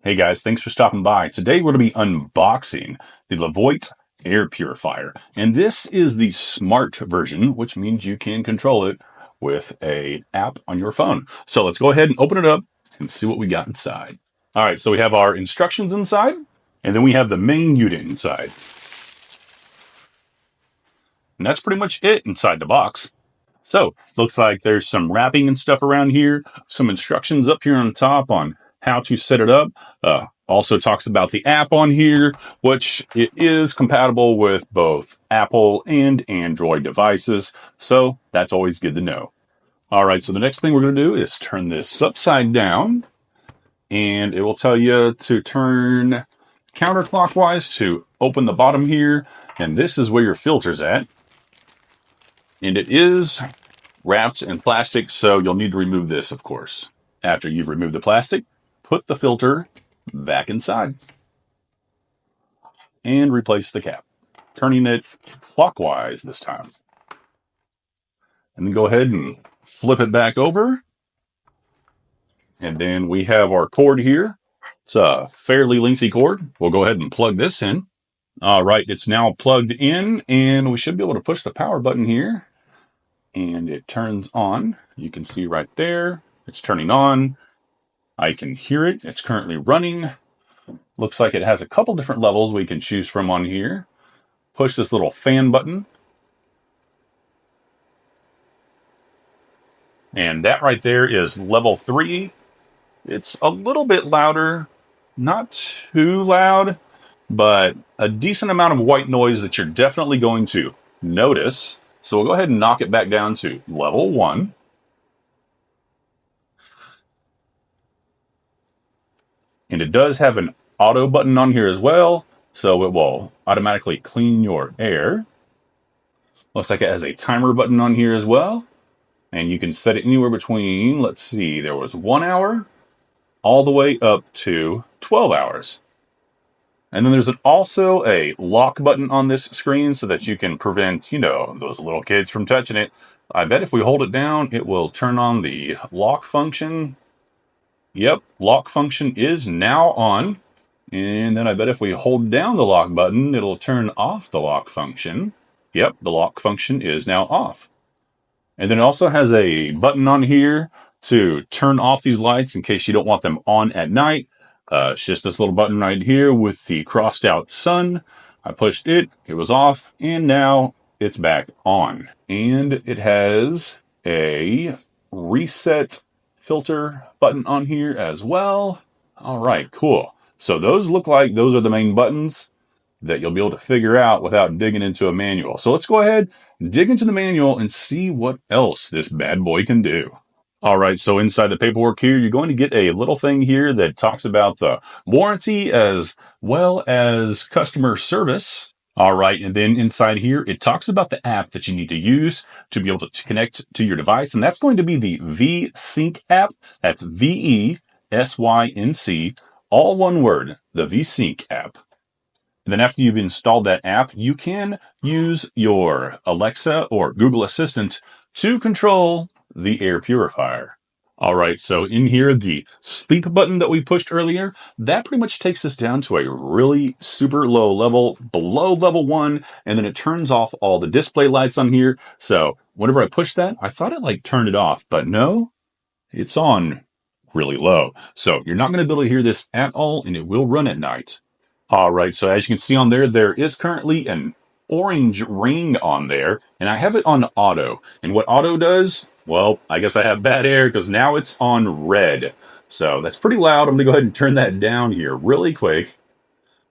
Hey guys, thanks for stopping by. Today we're going to be unboxing the LEVOIT Air Purifier. And this is the smart version, which means you can control it with an app on your phone. So let's go ahead and open it up and see what we got inside. All right, so we have our instructions inside, and then we have the main unit inside. And that's pretty much it inside the box. So, looks like there's some wrapping and stuff around here, some instructions up here on top on how to set it up. Also talks about the app on here, which it is compatible with both Apple and Android devices. So, that's always good to know. All right, so the next thing we're going to do is turn this upside down, and it will tell you to turn counterclockwise to open the bottom here, and this is where your filter's at. And it is wrapped in plastic, so you'll need to remove this, of course. After you've removed the plastic, put the filter back inside and replace the cap, turning it clockwise this time. And then go ahead and flip it back over. And then we have our cord here. It's a fairly lengthy cord. We'll go ahead and plug this in. All right, it's now plugged in, and we should be able to push the power button here. And it turns on. You can see right there, it's turning on. I can hear it. It's currently running. Looks like it has a couple different levels we can choose from on here. Push this little fan button. And that right there is level 3. It's a little bit louder, not too loud, but a decent amount of white noise that you're definitely going to notice. So we'll go ahead and knock it back down to level 1. And it does have an auto button on here as well, so it will automatically clean your air. Looks like it has a timer button on here as well, and you can set it anywhere between, let's see, there was 1 hour all the way up to 12 hours. And then there's also a lock button on this screen so that you can prevent, those little kids from touching it. I bet if we hold it down, it will turn on the lock function. Yep, lock function is now on. And then I bet if we hold down the lock button, it'll turn off the lock function. Yep, the lock function is now off. And then it also has a button on here to turn off these lights in case you don't want them on at night. It's just this little button right here with the crossed out sun. I pushed it, it was off, and now it's back on. And it has a reset filter button on here as well. All right, cool. So those look like those are the main buttons that you'll be able to figure out without digging into a manual. So let's go ahead, dig into the manual, and see what else this bad boy can do. All right, so inside the paperwork here, you're going to get a little thing here that talks about the warranty as well as customer service. All right, and then inside here, it talks about the app that you need to use to be able to connect to your device, and that's going to be the VSync app. That's VESYNC, all one word, the VSync app. And then after you've installed that app, you can use your Alexa or Google Assistant to control the air purifier. All right, so in here, the sleep button that we pushed earlier, that pretty much takes us down to a really super low level, below level 1, and then it turns off all the display lights on here. So whenever I push that, I thought it turned it off, but no, it's on really low. So you're not going to be able to hear this at all, and it will run at night. All right, so as you can see on there, there is currently an orange ring on there, and I have it on auto. And what auto does, well, I guess I have bad air because now it's on red. So that's pretty loud. I'm going to go ahead and turn that down here really quick.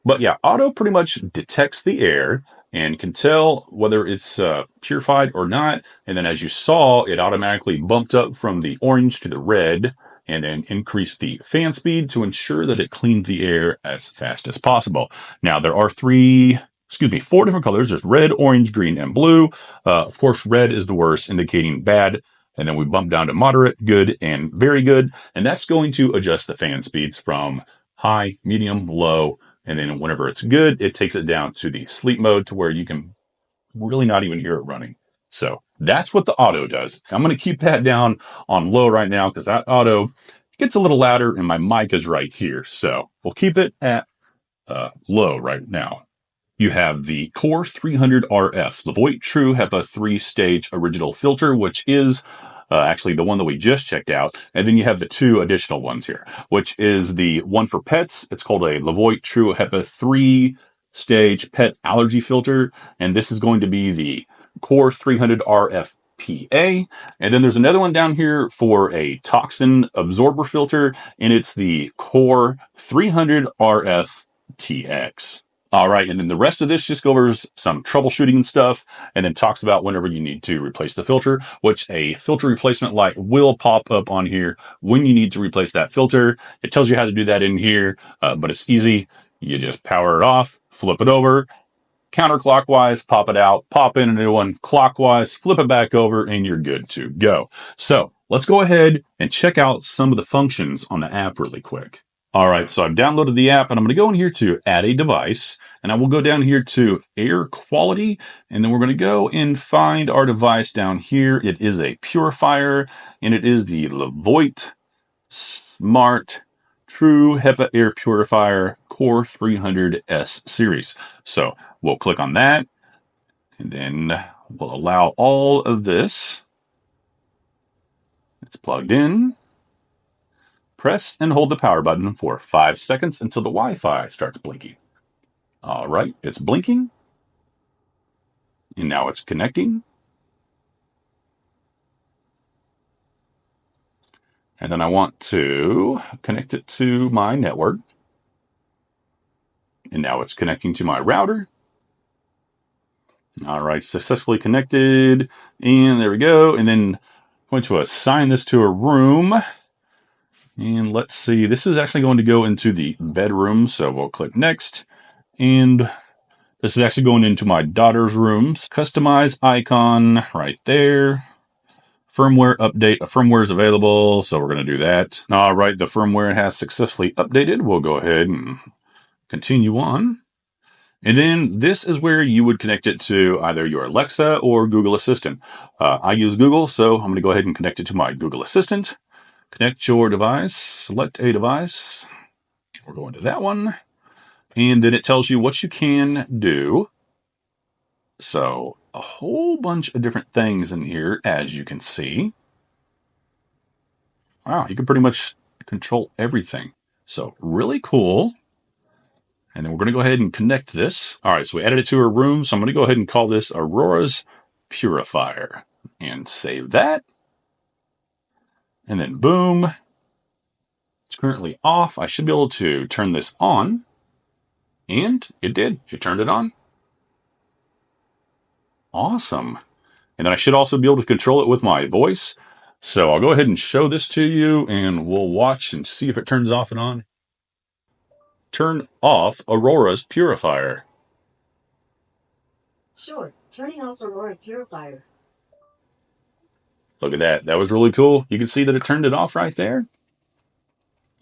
But yeah, auto pretty much detects the air and can tell whether it's purified or not. And then as you saw, it automatically bumped up from the orange to the red and then increased the fan speed to ensure that it cleans the air as fast as possible. Now, there are 4 different colors. There's red, orange, green, and blue. Of course, red is the worst, indicating bad. And then we bump down to moderate, good, and very good. And that's going to adjust the fan speeds from high, medium, low. And then whenever it's good, it takes it down to the sleep mode to where you can really not even hear it running. So that's what the auto does. I'm going to keep that down on low right now because that auto gets a little louder, and my mic is right here. So we'll keep it at low right now. You have the Core 300 RF, LEVOIT True HEPA 3-stage original filter, which is actually the one that we just checked out. And then you have the 2 additional ones here, which is the one for pets. It's called a LEVOIT True HEPA 3-stage pet allergy filter. And this is going to be the Core 300 RF PA. And then there's another one down here for a toxin absorber filter, and it's the Core 300 RF TX. All right, and then the rest of this just covers some troubleshooting stuff and then talks about whenever you need to replace the filter, which a filter replacement light will pop up on here when you need to replace that filter. It tells you how to do that in here, but it's easy. You just power it off, flip it over, counterclockwise, pop it out, pop in a new one, clockwise, flip it back over, and you're good to go. So let's go ahead and check out some of the functions on the app really quick. All right, so I've downloaded the app, and I'm going to go in here to add a device, and I will go down here to air quality, and then we're going to go and find our device down here. It is a purifier, and it is the LEVOIT Smart True HEPA Air Purifier Core 300S series. So we'll click on that, and then we'll allow all of this. It's plugged in. Press and hold the power button for 5 seconds until the Wi-Fi starts blinking. All right, it's blinking. And now it's connecting. And then I want to connect it to my network. And now it's connecting to my router. All right, successfully connected. And there we go. And then I'm going to assign this to a room. And let's see, this is actually going to go into the bedroom, so we'll click next. And this is actually going into my daughter's rooms. Customize icon right there. Firmware update. A firmware is available, so we're going to do that. All right, the firmware has successfully updated. We'll go ahead and continue on. And then this is where you would connect it to either your Alexa or Google Assistant. I use Google, so I'm going to go ahead and connect it to my Google Assistant. Connect your device, select a device. We're going to that one. And then it tells you what you can do. So a whole bunch of different things in here, as you can see. Wow, you can pretty much control everything. So really cool. And then we're going to go ahead and connect this. All right, so we added it to our room. So I'm going to go ahead and call this Aurora's Purifier and save that. And then boom. It's currently off. I should be able to turn this on. And it did. It turned it on. Awesome. And then I should also be able to control it with my voice. So I'll go ahead and show this to you, and we'll watch and see if it turns off and on. Turn off Aurora's Purifier. Sure. Turning off Aurora Purifier. Look at that. That was really cool. You can see that it turned it off right there.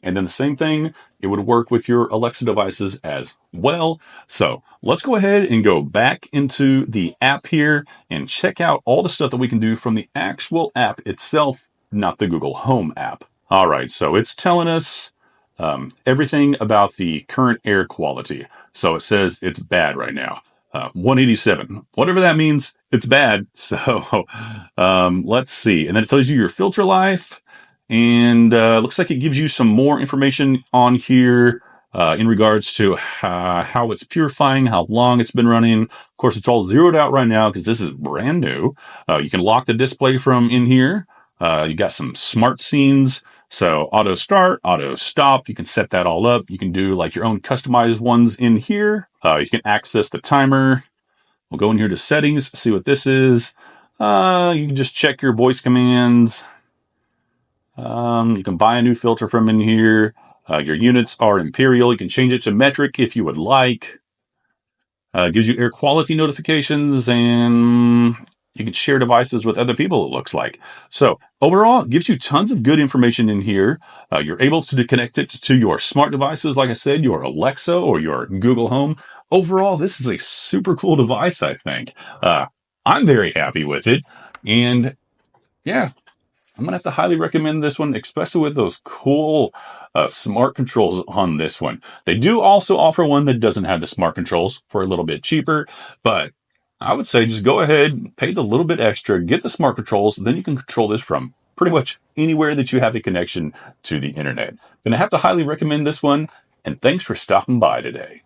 And then the same thing, it would work with your Alexa devices as well. So let's go ahead and go back into the app here and check out all the stuff that we can do from the actual app itself, not the Google Home app. All right, so it's telling us everything about the current air quality. So it says it's bad right now. 187, whatever that means, it's bad. So let's see. And then it tells you your filter life. And looks like it gives you some more information on here in regards to how it's purifying, how long it's been running. Of course, it's all zeroed out right now because this is brand new. You can lock the display from in here. You got some smart scenes. So auto start, auto stop. You can set that all up. You can do like your own customized ones in here. You can access the timer. We'll go in here to settings, see what this is. You can just check your voice commands. You can buy a new filter from in here. Your units are imperial. You can change it to metric if you would like. Gives you air quality notifications, and you can share devices with other people, it looks like. So overall, it gives you tons of good information in here. You're able to connect it to your smart devices, like I said, your Alexa or your Google Home. Overall, this is a super cool device, I think. I'm very happy with it. And yeah, I'm going to have to highly recommend this one, especially with those cool smart controls on this one. They do also offer one that doesn't have the smart controls for a little bit cheaper, but I would say just go ahead, pay the little bit extra, get the smart controls, then you can control this from pretty much anywhere that you have a connection to the internet. Going to have to highly recommend this one, and thanks for stopping by today.